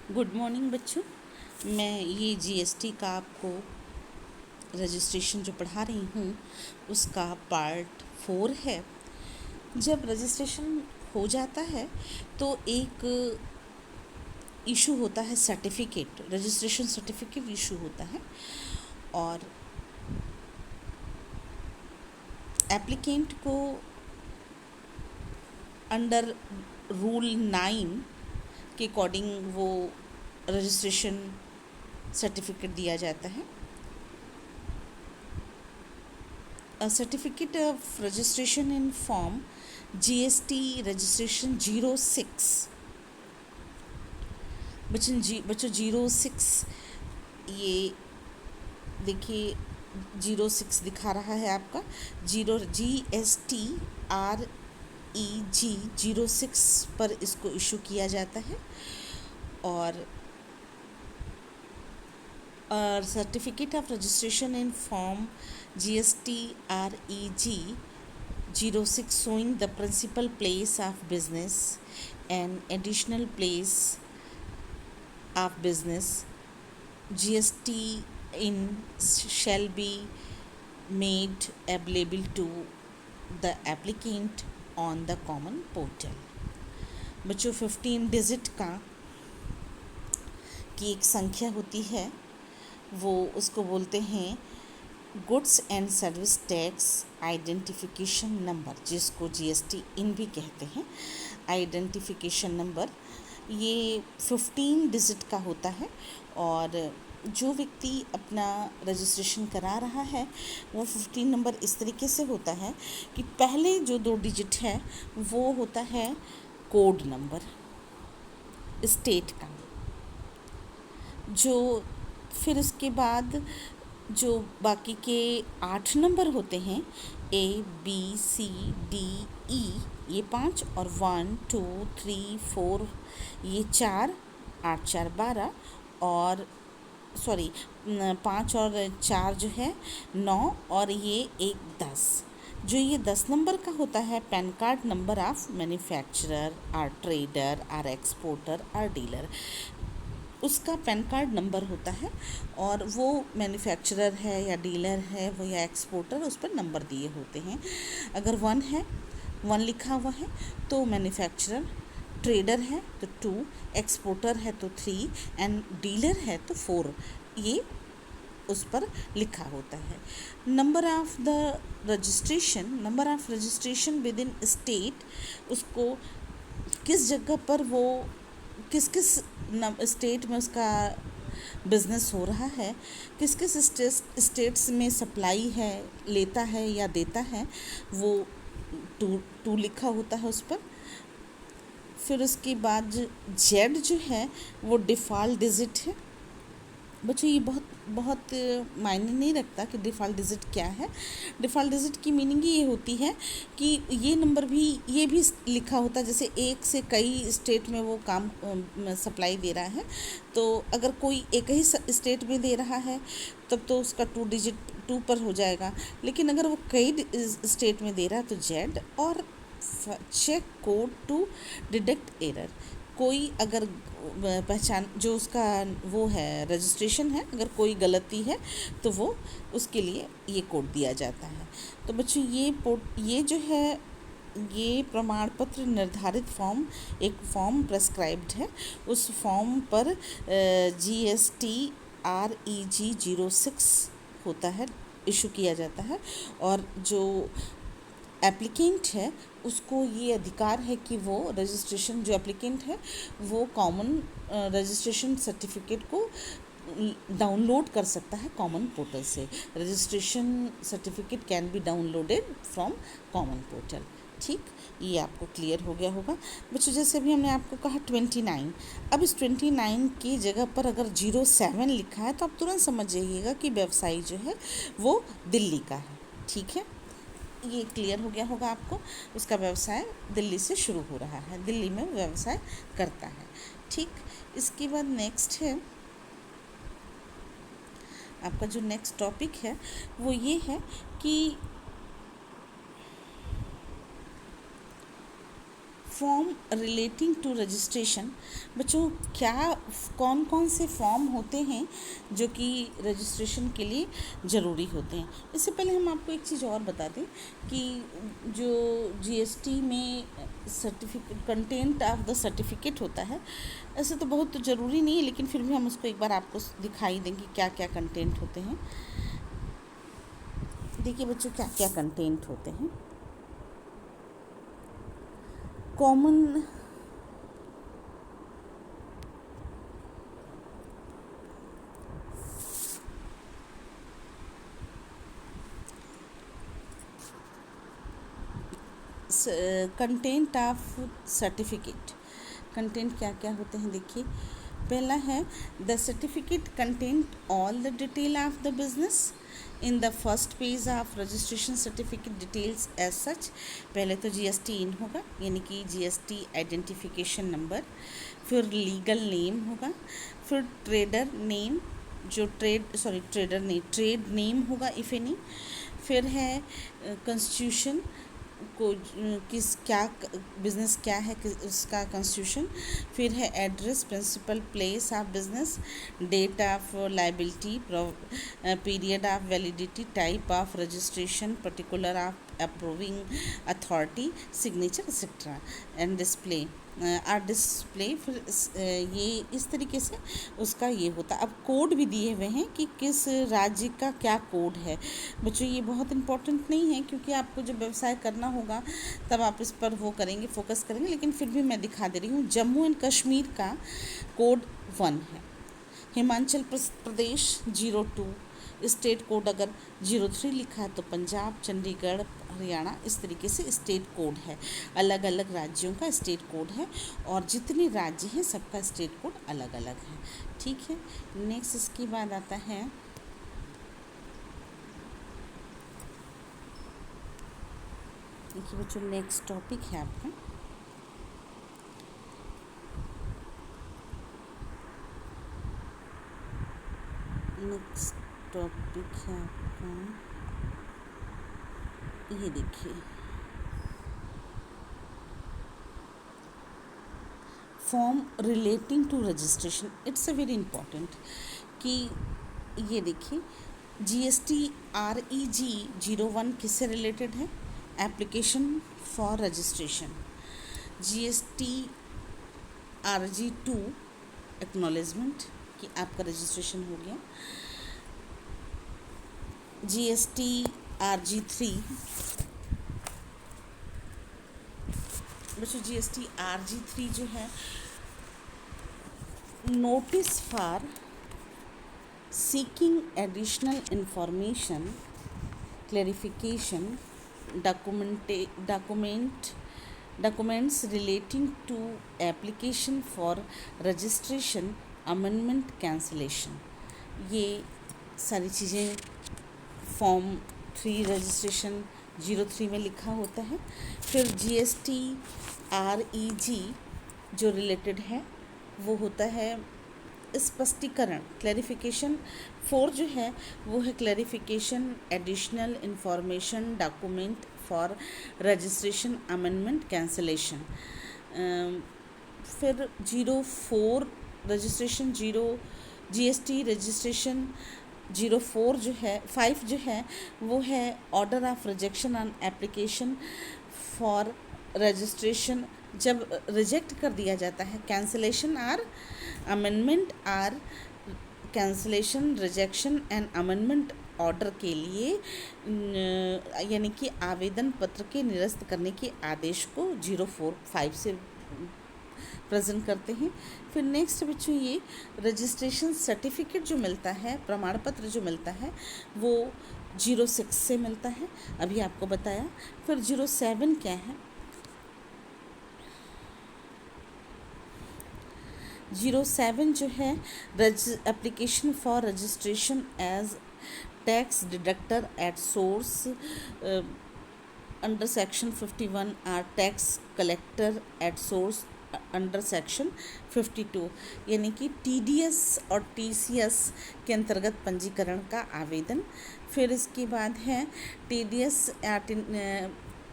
Good morning बच्चों। मैं ये जीएसटी का आपको रजिस्ट्रेशन जो पढ़ा रही हूँ उसका पार्ट 4 है। जब रजिस्ट्रेशन हो जाता है तो एक इशू होता है सर्टिफिकेट, रजिस्ट्रेशन सर्टिफिकेट इशू होता है और एप्लीकेंट को अंडर रूल 9 के अकॉर्डिंग वो रजिस्ट्रेशन सर्टिफिकेट दिया जाता है। A certificate of registration in form GST registration 06 बच्चों 06 ये देखिए 06 दिखा रहा है आपका GSTREG 06 पर इसको इशू किया जाता है। और certificate of registration in form GSTREG 06 showing the principal place of business and additional place of business GST in shall be made available to the applicant on the common portal। बच्चों 15 digit की एक संख्या होती है, वो उसको बोलते हैं goods and service tax identification number, जिसको जीएसटी इन भी कहते हैं। आइडेंटिफिकेशन नंबर ये 15 डिजिट का होता है और जो व्यक्ति अपना रजिस्ट्रेशन करा रहा है वो 15 नंबर इस तरीके से होता है कि पहले जो 2 डिजिट है वो होता है कोड नंबर स्टेट का, जो फिर उसके बाद जो बाकी के 8 नंबर होते हैं ABCDE ये 5 और 1 2 3 4 ये 4 8 4 12 और 5 और 4 जो है 9 और ये 1 10। जो ये 10 नंबर का होता है PAN card number of manufacturer or trader or exporter or dealer, उसका पैन कार्ड नंबर होता है और वो मैन्युफैक्चरर है या डीलर है वो या एक्सपोर्टर, उस पर नंबर दिए होते हैं। अगर 1 है 1 लिखा हुआ है तो मैन्युफैक्चरर, ट्रेडर है तो 2, एक्सपोर्टर है तो 3 एंड डीलर है तो 4, ये उस पर लिखा होता है। Number of registration with in state, उसको किस जगह पर वो किस किस स्टेट में उसका बिज़नेस हो रहा है, किस किस स्टेट्स में सप्लाई है, लेता है या देता है, वो 2 लिखा होता है उस पर। फिर उसके बाद जेड जो है वो डिफ़ॉल्ट डिजिट है। बच्चों ये बहुत मायने नहीं रखता कि डिफ़ॉल्ट डिजिट क्या है। डिफ़ॉल्ट डिजिट की मीनिंग ये होती है कि ये नंबर भी ये भी लिखा होता है, जैसे एक से कई स्टेट में वो काम सप्लाई दे रहा है, तो अगर कोई एक ही स्टेट में दे रहा है तब तो उसका 2 डिजिट 2 पर हो जाएगा, लेकिन अगर वो कई स्टेट में दे रहा है तो जेड। और check code to detect error, कोई अगर पहचान जो उसका वो है रजिस्ट्रेशन है, अगर कोई गलती है तो वो उसके लिए ये कोड दिया जाता है। तो बच्चों ये जो है ये प्रमाण पत्र निर्धारित फॉर्म, एक फॉर्म प्रेस्क्राइब्ड है, उस फॉर्म पर GSTREG 06 होता है, इशू किया जाता है। और जो एप्लीकेंट है उसको ये अधिकार है कि वो रजिस्ट्रेशन, जो एप्लीकेंट है वो कॉमन रजिस्ट्रेशन सर्टिफिकेट को डाउनलोड कर सकता है कॉमन पोर्टल से। Registration certificate can be downloaded from common portal. ठीक, ये आपको क्लियर हो गया होगा बच्चों। जैसे अभी हमने आपको कहा 29, अब इस 29 की जगह पर अगर 07 लिखा है तो आप तुरंत समझ जाइएगा कि व्यवसायी जो है वो दिल्ली का है। ठीक है, ये क्लियर हो गया होगा आपको, उसका व्यवसाय दिल्ली से शुरू हो रहा है, दिल्ली में व्यवसाय करता है। ठीक, इसके बाद नेक्स्ट है आपका जो नेक्स्ट टॉपिक है वो ये है कि फॉर्म रिलेटिंग टू रजिस्ट्रेशन। बच्चों, क्या कौन कौन से फॉर्म होते हैं जो कि रजिस्ट्रेशन के लिए ज़रूरी होते हैं। इससे पहले हम आपको एक चीज़ और बता दें कि जो जीएसटी में certificate, content of the certificate होता है, ऐसे तो बहुत ज़रूरी नहीं है, लेकिन फिर भी हम उसको एक बार आपको दिखाई देंगे क्या क्या कंटेंट होते हैं। देखिए बच्चों, क्या क्या कंटेंट होते हैं। Common content of certificate. Content क्या क्या होते हैं देखिए। पहला है the certificate content all the detail of the business in the first page of registration certificate details as such. पहले तो जीएसटी इन होगा, यानी कि जीएसटी आइडेंटिफिकेशन नंबर, फिर लीगल नेम होगा, फिर ट्रेडर नेम, जो ट्रेड नेम होगा इफ एनी, फिर है कॉन्स्टिट्यूशन को, किस क्या बिज़नेस क्या है उसका कॉन्स्टिट्यूशन, फिर है address, principal place of business, date of liability, period of validity, type of registration, particular of approving authority, signature etcetera, and display or display. फिर ये इस तरीके से उसका ये होता है। अब कोड भी दिए हुए हैं कि किस राज्य का क्या कोड है। बच्चों, ये बहुत इम्पोर्टेंट नहीं है, क्योंकि आपको जब व्यवसाय करना होगा तब आप इस पर वो करेंगे, फोकस करेंगे, लेकिन फिर भी मैं दिखा दे रही हूँ। जम्मू एंड कश्मीर का कोड 1 है, हिमाचल प्रदेश 02, स्टेट कोड अगर 03 लिखा है तो पंजाब, चंडीगढ़, हरियाणा, इस तरीके से स्टेट कोड है। अलग अलग राज्यों का स्टेट कोड है, और जितने राज्य हैं सबका स्टेट कोड अलग अलग है। ठीक है, नेक्स्ट इसके बाद आता है देखिए बच्चों, नेक्स्ट टॉपिक है आपका ये देखिए, form relating to registration. It's a very important कि ये देखिए, GST-REG-01 किससे रिलेटेड है? Application for registration. GST-RG-2 acknowledgement कि आपका रजिस्ट्रेशन हो गया। GST-RG-3 बच्चों, GST-RG-3 जो है, notice for seeking additional information, clarification, documents relating to application for registration, amendment, cancellation। ये सारी चीज़ें फॉर्म 3 रजिस्ट्रेशन 03 में लिखा होता है। फिर GST-REG जो रिलेटेड है वो होता है स्पष्टीकरण, क्लैरिफिकेशन। 4 जो है वो है clarification, additional information, document for registration, amendment, cancellation. फिर 04 रजिस्ट्रेशन, GST रजिस्ट्रेशन 04 जो है 5 जो है वो है order of rejection on application for registration, जब रिजेक्ट कर दिया जाता है। Cancellation or amendment or cancellation, rejection and amendment order के लिए, यानी कि आवेदन पत्र के निरस्त करने के आदेश को 045 से प्रेजेंट करते हैं। फिर नेक्स्ट बच्चों, ये रजिस्ट्रेशन सर्टिफिकेट जो मिलता है, प्रमाण पत्र जो मिलता है, वो 06 से मिलता है, अभी आपको बताया। फिर 07 क्या है? 07 जो है application for registration as tax deductor at source under section 51 or tax collector at source under section 52, यानी कि TDS और TCS के अंतर्गत पंजीकरण का आवेदन। फिर इसके बाद है TDS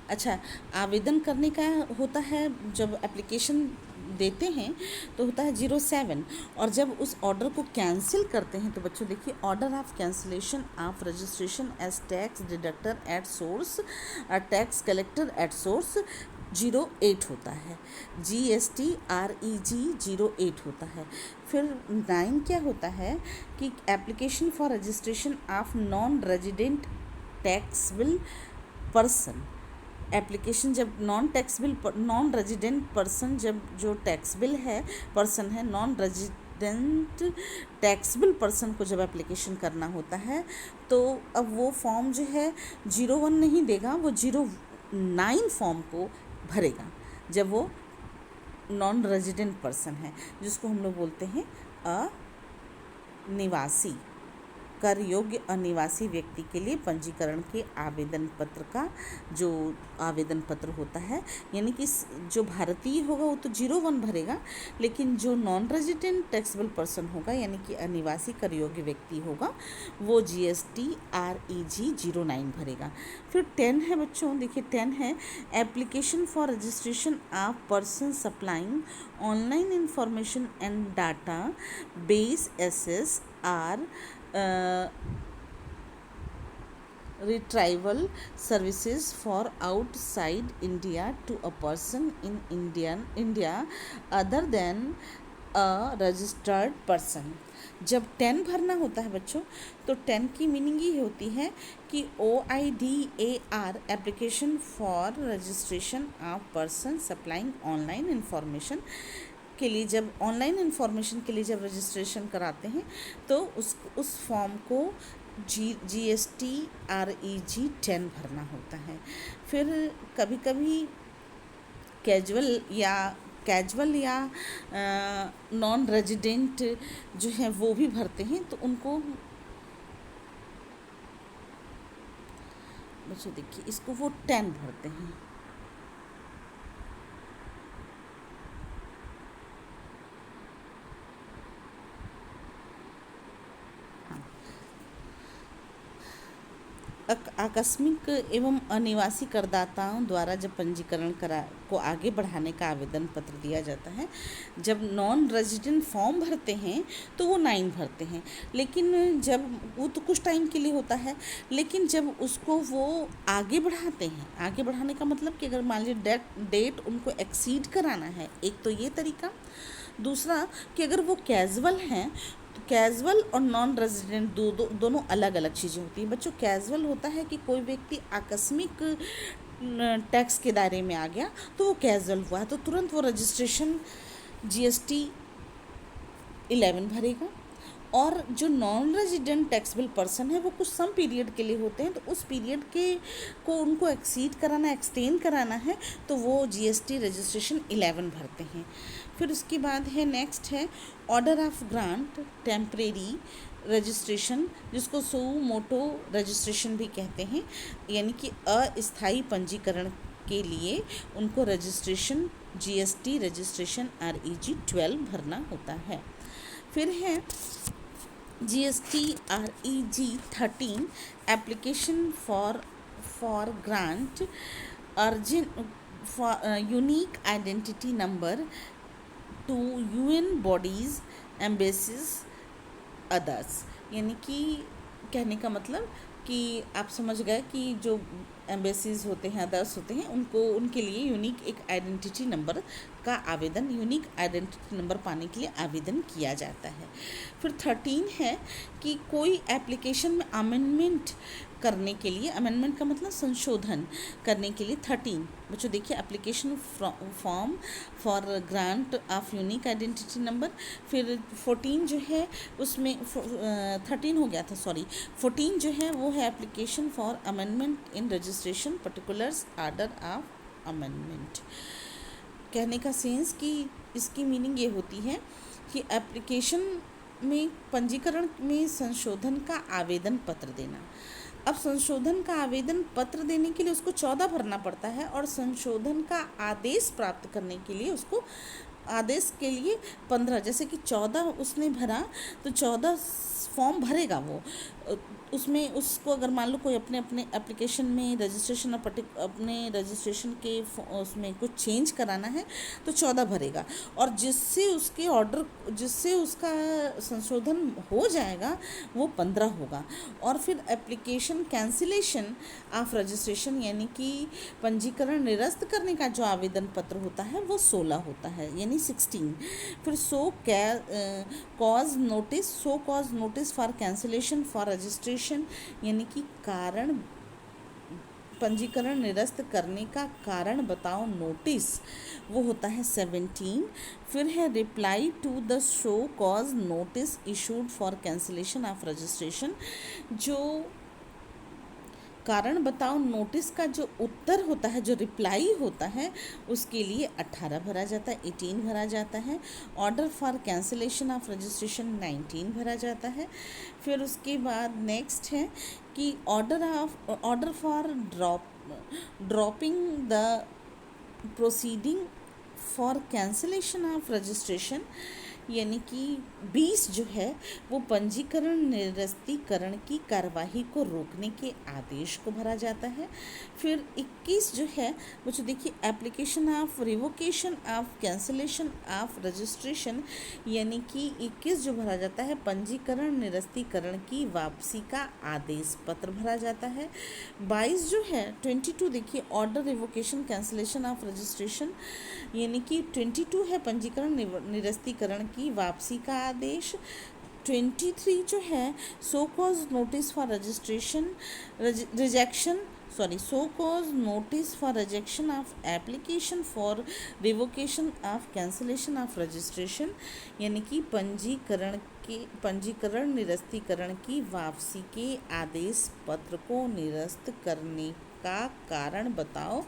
अच्छा, आवेदन करने का होता है जब एप्लीकेशन देते हैं तो होता है 07। और जब उस ऑर्डर को कैंसिल करते हैं तो बच्चों देखिए, order of cancellation of registration as tax deductor at source tax collector at source 08 होता है। GSTREG 08 होता है। फिर 9 क्या होता है कि application for registration of non resident taxable person. Application जब नॉन रेजिडेंट पर्सन, जब जो टैक्सेबल है पर्सन है, नॉन रेजिडेंट टैक्सेबल पर्सन को जब एप्लीकेशन करना होता है तो अब वो फॉर्म जो है 01 नहीं देगा, वो 09 फॉर्म को भरेगा जब वो नॉन रेजिडेंट पर्सन है, जिसको हम लोग बोलते हैं अनिवासी। कर योग्य अनिवासी व्यक्ति के लिए पंजीकरण के आवेदन पत्र का जो आवेदन पत्र होता है, यानी कि जो भारतीय होगा वो तो 01 भरेगा, लेकिन जो नॉन रेजिडेंट टैक्सेबल पर्सन होगा यानी कि अनिवासी कर योग्य व्यक्ति होगा वो GSTREG 09 भरेगा। फिर 10 है बच्चों, देखिए 10 है application for registration of person supplying online information and data base access or retrieval services for outside India to a person in India other than a registered person। जब 10 भरना होता है बच्चों तो 10 की मीनिंग ये होती है कि OIDAR application for registration of person supplying online information के लिए, जब ऑनलाइन इंफॉर्मेशन के लिए जब रजिस्ट्रेशन कराते हैं तो उस फॉर्म को GSTREG 10 भरना होता है। फिर कभी कभी कैजुअल या नॉन रेजिडेंट जो है वो भी भरते हैं, तो उनको बच्चों देखिए इसको वो 10 भरते हैं। आकस्मिक एवं अनिवासी करदाताओं द्वारा जब पंजीकरण को आगे बढ़ाने का आवेदन पत्र दिया जाता है, जब नॉन रेजिडेंट फॉर्म भरते हैं तो वो 9 भरते हैं, लेकिन जब वो तो कुछ टाइम के लिए होता है, लेकिन जब उसको वो आगे बढ़ाते हैं, आगे बढ़ाने का मतलब कि अगर मान लीजिए डेट उनको एक्सीड कराना है, एक तो ये तरीका, दूसरा कि अगर वो कैजुअल हैं तो कैजुअल और नॉन रेजिडेंट दोनों अलग अलग चीज़ें होती हैं बच्चों। कैजुअल होता है कि कोई व्यक्ति आकस्मिक टैक्स के दायरे में आ गया तो वो कैजुअल हुआ है, तो तुरंत वो रजिस्ट्रेशन GST 11 भरेगा। और जो नॉन रेजिडेंट टैक्सेबल पर्सन है वो कुछ सम पीरियड के लिए होते हैं, तो उस पीरियड को उनको एक्सीड कराना, एक्सटेंड कराना है तो वो GST रजिस्ट्रेशन 11 भरते हैं। फिर उसके बाद है नेक्स्ट है order of grant temporary registration, जिसको सो मोटो रजिस्ट्रेशन भी कहते हैं, यानी कि अस्थायी पंजीकरण के लिए उनको रजिस्ट्रेशन GST रजिस्ट्रेशन REG 12 भरना होता है। फिर है GSTREG 13 application for grant urgent unique identity number two UN bodies embassies others, यानी कि कहने का मतलब कि आप समझ गए कि जो एम्बेसीज होते हैं, अदर्स होते हैं, उनके लिए यूनिक एक आइडेंटिटी नंबर का आवेदन, यूनिक आइडेंटिटी नंबर पाने के लिए आवेदन किया जाता है। फिर 13 है कि कोई एप्लीकेशन में अमेंडमेंट करने के लिए, अमेंडमेंट का मतलब संशोधन करने के लिए 13 बच्चों देखिए application form for grant of unique identity number. फिर 14 जो है उसमें 13 हो गया था, सॉरी 14 जो है वो है application for amendment in registration particulars order of amendment. कहने का सेंस कि इसकी मीनिंग ये होती है कि एप्लीकेशन में पंजीकरण में संशोधन का आवेदन पत्र देना। अब संशोधन का आवेदन पत्र देने के लिए उसको 14 भरना पड़ता है, और संशोधन का आदेश प्राप्त करने के लिए उसको आदेश के लिए 15, जैसे कि 14 उसने भरा तो 14 फॉर्म भरेगा वो अ, उसमें उसको अगर मान लो कोई अपने अपने एप्लीकेशन में रजिस्ट्रेशन अपने रजिस्ट्रेशन के उसमें कुछ चेंज कराना है तो 14 भरेगा, और जिससे उसका संशोधन हो जाएगा वो 15 होगा। और फिर एप्लीकेशन कैंसिलेशन ऑफ रजिस्ट्रेशन यानी कि पंजीकरण निरस्त करने का जो आवेदन पत्र होता है वो 16 होता है, यानी 16। फिर show cause notice for cancellation for registration यानी कि कारण पंजीकरण निरस्त करने का कारण बताओ नोटिस, वो होता है 17। फिर है reply to the show cause notice issued for cancellation of registration, जो कारण बताओ नोटिस का जो उत्तर होता है, जो रिप्लाई होता है, उसके लिए 18 भरा जाता है, 18 भरा जाता है। Order for cancellation of registration 19 भरा जाता है। फिर उसके बाद नेक्स्ट है कि order for dropping the proceeding for cancellation of registration यानी कि 20 जो है वो पंजीकरण निरस्तीकरण की कार्यवाही को रोकने के आदेश को भरा जाता है। फिर 21 जो है वो जो देखिए application of revocation of cancellation of registration यानी कि 21 जो भरा जाता है पंजीकरण निरस्तीकरण की वापसी का आदेश पत्र भरा जाता है। 22 जो है 22 देखिए order revocation cancellation of registration यानी कि 22 है पंजीकरण निरस्तीकरण की वापसी का आदेश। 23 जो है show cause notice for registration rejection show cause notice for rejection of application for revocation of cancellation of registration यानी कि पंजीकरण निरस्तीकरण की वापसी के आदेश पत्र को निरस्त करने का कारण बताओ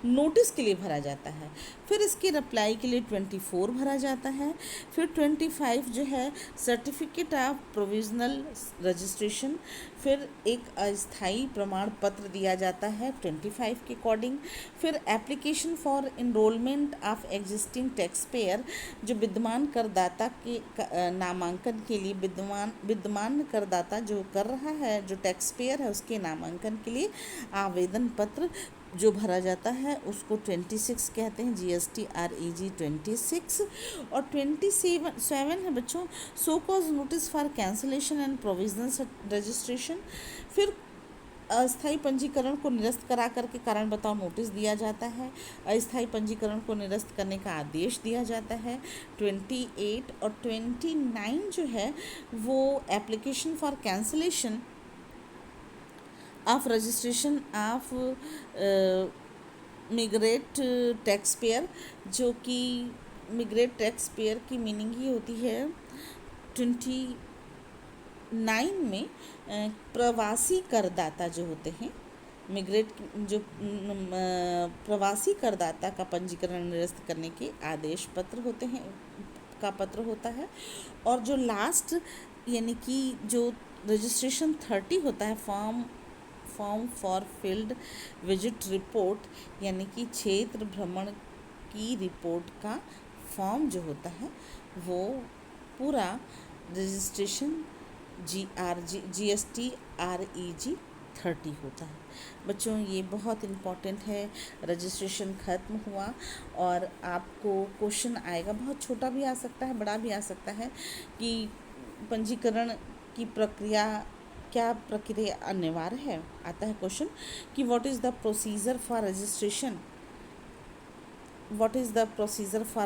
नोटिस के लिए भरा जाता है। फिर इसके रिप्लाई के लिए 24 भरा जाता है। फिर 25 जो है सर्टिफिकेट ऑफ प्रोविजनल रजिस्ट्रेशन, फिर एक अस्थाई प्रमाण पत्र दिया जाता है 25 के अकॉर्डिंग। फिर application for enrolment of existing tax payer, जो विद्यमान करदाता के नामांकन के लिए विद्यमान करदाता जो कर रहा है, जो टैक्स पेयर है उसके नामांकन के लिए आवेदन पत्र जो भरा जाता है उसको 26 कहते हैं, GSTREG 26। और 27 है बच्चों show cause notice for cancellation and provisional registration. फिर अस्थायी पंजीकरण को निरस्त करा करके कारण बताओ नोटिस दिया जाता है, अस्थायी पंजीकरण को निरस्त करने का आदेश दिया जाता है 28। और 29 जो है वो application for cancellation of registration of migrate tax payer, जो कि मिग्रेट टैक्स पेयर की मीनिंग ही होती है 29 में प्रवासी करदाता जो होते हैं, मिग्रेट जो प्रवासी करदाता का पंजीकरण निरस्त करने के आदेश पत्र होते हैं का पत्र होता है। और जो लास्ट यानी कि जो रजिस्ट्रेशन 30 होता है form for field visit report यानी कि क्षेत्र भ्रमण की रिपोर्ट का फॉर्म जो होता है वो पूरा रजिस्ट्रेशन GSTREG 30 होता है। बच्चों ये बहुत इम्पॉर्टेंट है। रजिस्ट्रेशन ख़त्म हुआ और आपको क्वेश्चन आएगा, बहुत छोटा भी आ सकता है बड़ा भी आ सकता है, कि पंजीकरण की क्या प्रक्रिया अनिवार्य है। आता है क्वेश्चन कि what is the procedure for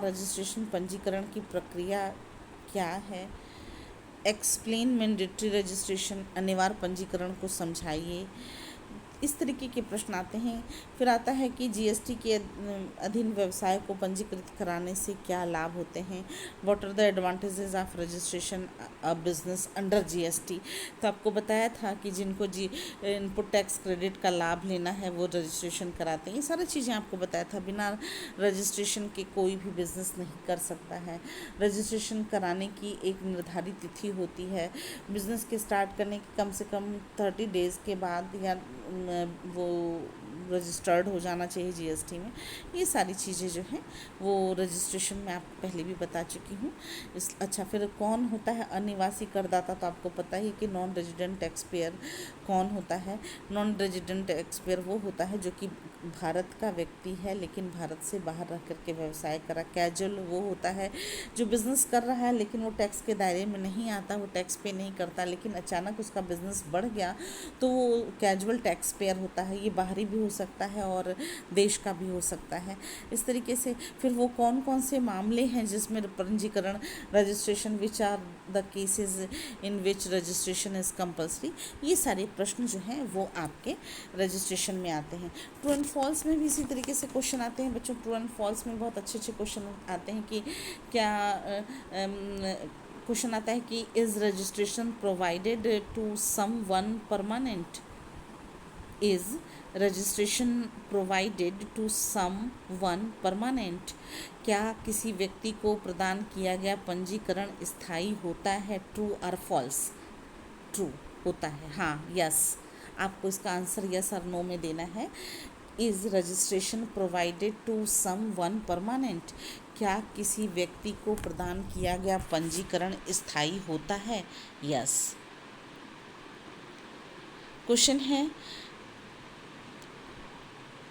registration, पंजीकरण की प्रक्रिया क्या है। एक्सप्लेन मैंडेटरी रजिस्ट्रेशन, अनिवार्य पंजीकरण को समझाइए। इस तरीके के प्रश्न आते हैं। फिर आता है कि GST के अधीन व्यवसाय को पंजीकृत कराने से क्या लाभ होते हैं। What are the advantages of registration a business under GST। तो आपको बताया था कि जिनको इनपुट टैक्स क्रेडिट का लाभ लेना है वो रजिस्ट्रेशन कराते हैं। ये सारी चीज़ें आपको बताया था। बिना रजिस्ट्रेशन के कोई भी बिज़नेस नहीं कर सकता है। रजिस्ट्रेशन कराने की एक निर्धारित तिथि होती है। बिज़नेस के स्टार्ट करने के कम से कम 30 डेज़ के बाद या वो रजिस्टर्ड हो जाना चाहिए जीएसटी में। ये सारी चीज़ें जो हैं वो रजिस्ट्रेशन में आपको पहले भी बता चुकी हूँ। अच्छा, फिर कौन होता है अनिवासी करदाता? तो आपको पता ही है कि नॉन रेजिडेंट टैक्स पेयर कौन होता है। नॉन रेजिडेंट टैक्स पेयर वो होता है जो कि भारत का व्यक्ति है लेकिन भारत से बाहर रह करके व्यवसाय करा। कैजुअल वो होता है जो बिज़नेस कर रहा है लेकिन वो टैक्स के दायरे में नहीं आता, वो टैक्स पे नहीं करता, लेकिन अचानक उसका बिज़नेस बढ़ गया तो वो कैजुअल टैक्स पेयर होता है। ये बाहरी भी हो सकता है और देश का भी हो सकता है। इस तरीके से फिर वो कौन कौन से मामले हैं जिसमें पंजीकरण, registration, which are the cases in which registration is compulsory, ये सारे प्रश्न जो हैं वो आपके रजिस्ट्रेशन में आते हैं। ट्रू एंड फॉल्स में भी इसी तरीके से क्वेश्चन आते हैं बच्चों। ट्रू एंड फॉल्स में बहुत अच्छे अच्छे क्वेश्चन आते हैं कि क्या क्वेश्चन आता है कि is registration provided to someone permanent. Is registration provided to someone permanent. क्या किसी व्यक्ति को प्रदान किया गया पंजीकरण स्थायी होता है? ट्रू और फॉल्स? ट्रू होता है, हाँ, यस। आपको इसका आंसर यस और नो में देना है। Is registration provided to someone permanent. क्या किसी व्यक्ति को प्रदान किया गया पंजीकरण स्थायी होता है? यस। क्वेश्चन है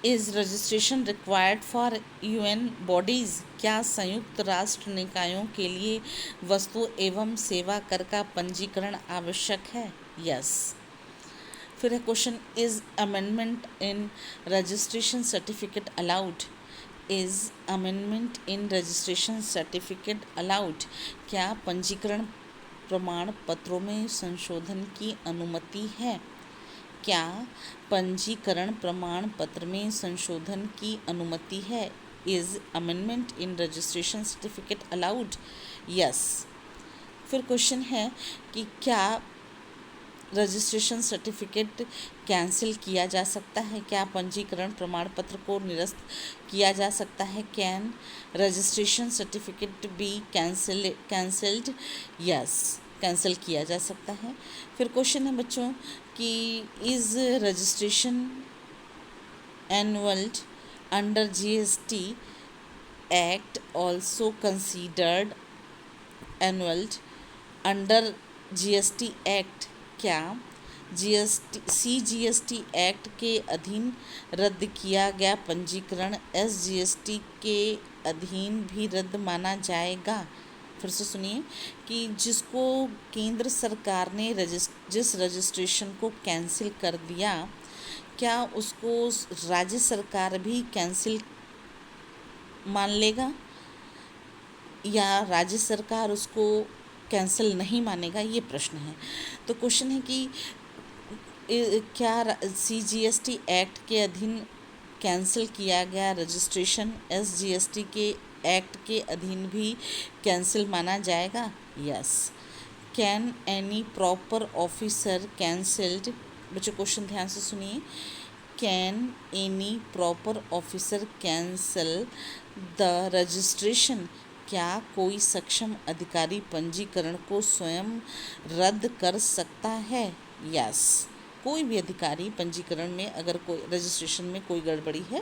is registration required for UN bodies. क्या संयुक्त राष्ट्र निकायों के लिए वस्तु एवं सेवा कर का पंजीकरण आवश्यक है? यस। फिर है question is amendment in registration certificate allowed. Is amendment in registration certificate allowed. क्या पंजीकरण प्रमाण पत्रों में संशोधन की अनुमति है? क्या पंजीकरण प्रमाण पत्र में संशोधन की अनुमति है? Is amendment in registration certificate allowed? Yes. फिर क्वेश्चन है कि क्या रजिस्ट्रेशन सर्टिफिकेट कैंसिल किया जा सकता है? क्या पंजीकरण प्रमाण पत्र को निरस्त किया जा सकता है? Can registration certificate be cancelled? Yes, cancel किया जा सकता है। फिर क्वेश्चन है बच्चों कि is registration annulled under GST act also considered annulled under GST act. क्या जीएसटी एक्ट के अधीन रद्द किया गया पंजीकरण एसजीएसटी के अधीन भी रद्द माना जाएगा? फिर से सुनिए कि जिसको केंद्र सरकार ने जिस रजिस्ट्रेशन को कैंसिल कर दिया, क्या उसको राज्य सरकार भी कैंसिल मान लेगा या राज्य सरकार उसको कैंसिल नहीं मानेगा? ये प्रश्न है। तो क्वेश्चन है कि क्या सीजीएसटी एक्ट के अधीन कैंसिल किया गया रजिस्ट्रेशन एसजीएसटी के एक्ट के अधीन भी कैंसिल माना जाएगा? Yes. Can any proper officer cancelled. बच्चों क्वेश्चन ध्यान से सुनिए। Can any proper officer cancel the registration. क्या कोई सक्षम अधिकारी पंजीकरण को स्वयं रद्द कर सकता है? यस। कोई भी अधिकारी पंजीकरण में अगर कोई रजिस्ट्रेशन में कोई गड़बड़ी है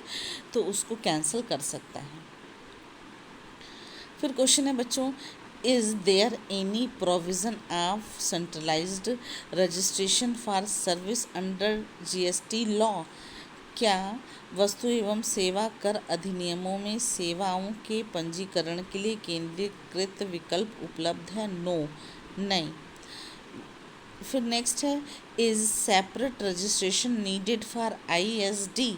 तो उसको कैंसिल कर सकता है। फिर क्वेश्चन है बच्चों is there any provision of centralised registration for service under GST law. क्या वस्तु एवं सेवा कर अधिनियमों में सेवाओं के पंजीकरण के लिए केंद्रीकृत विकल्प उपलब्ध है? नो, नहीं। फिर नेक्स्ट है is separate registration needed for ISD.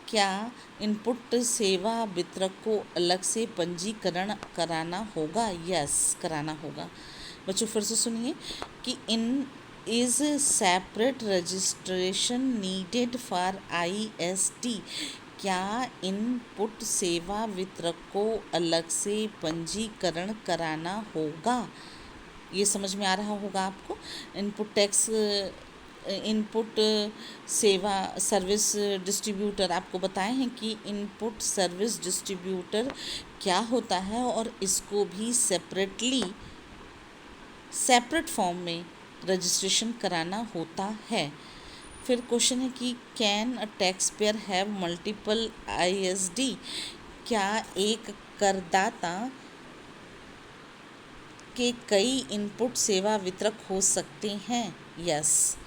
क्या इनपुट सेवा वितरक को अलग से पंजीकरण कराना होगा? यस, कराना होगा। बच्चों फिर से सुनिए कि is separate registration needed for ISD. क्या इनपुट सेवा वितरक को अलग से पंजीकरण कराना होगा? ये समझ में आ रहा होगा आपको। इनपुट सेवा सर्विस डिस्ट्रीब्यूटर आपको बताए हैं कि इनपुट सर्विस डिस्ट्रीब्यूटर क्या होता है और इसको भी सेपरेट फॉर्म में रजिस्ट्रेशन कराना होता है। फिर क्वेश्चन है कि can a tax payer have multiple ISD, क्या एक करदाता के कई इनपुट सेवा वितरक हो सकते हैं? यस।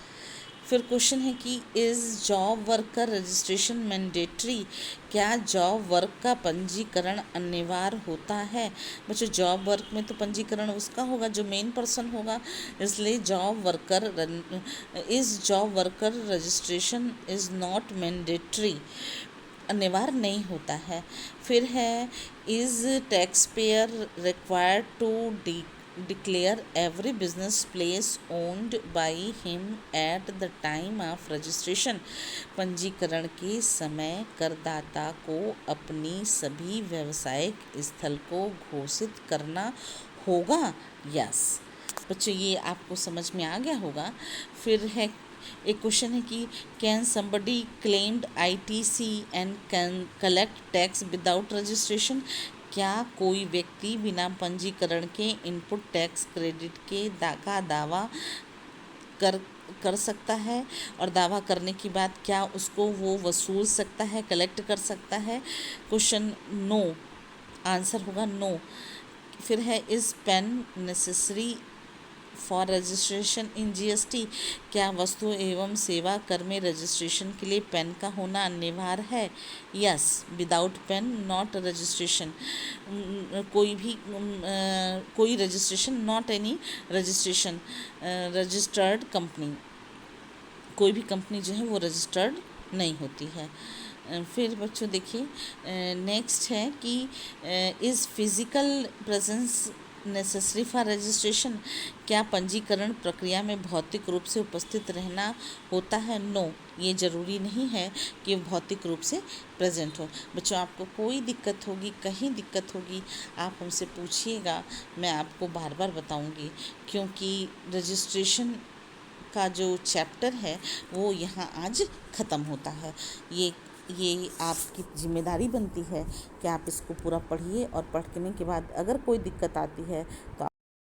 फिर क्वेश्चन है कि is job worker registration mandatory, क्या जॉब वर्क का पंजीकरण अनिवार्य होता है? बच्चों जॉब वर्क में तो पंजीकरण उसका होगा जो मेन पर्सन होगा, इसलिए job worker registration is not mandatory, अनिवार्य नहीं होता है। फिर है is tax payer required to declare every business place owned by him at the time of registration, पंजीकरण के समय करदाता को अपनी सभी व्यावसायिक स्थल को घोषित करना होगा। यस बच्चों, ये आपको समझ में आ गया होगा। फिर है एक क्वेश्चन है कि can somebody claimed ITC and can collect tax without registration, क्या कोई व्यक्ति बिना पंजीकरण के इनपुट टैक्स क्रेडिट के का दावा कर कर सकता है, और दावा करने के बाद क्या उसको वो वसूल सकता है, कलेक्ट कर सकता है? क्वेश्चन नो, आंसर होगा नो। फिर है is PAN necessary for registration in GST, क्या वस्तु एवं सेवा कर में रजिस्ट्रेशन के लिए पेन का होना अनिवार्य है? Yes, without pen not registration, कोई registration, not any registration, registered company, कोई भी कंपनी जो है वो रजिस्टर्ड नहीं होती है। फिर बच्चों देखिए नेक्स्ट है कि is physical presence necessary for registration, क्या पंजीकरण प्रक्रिया में भौतिक रूप से उपस्थित रहना होता है? नो, ये ज़रूरी नहीं है कि भौतिक रूप से प्रेजेंट हो। बच्चों आपको कोई दिक्कत होगी, कहीं दिक्कत होगी, आप हमसे पूछिएगा, मैं आपको बार बार बताऊंगी, क्योंकि रजिस्ट्रेशन का जो चैप्टर है वो यहाँ आज ख़त्म होता है। ये आपकी जिम्मेदारी बनती है कि आप इसको पूरा पढ़िए, और पढ़ने के बाद अगर कोई दिक्कत आती है तो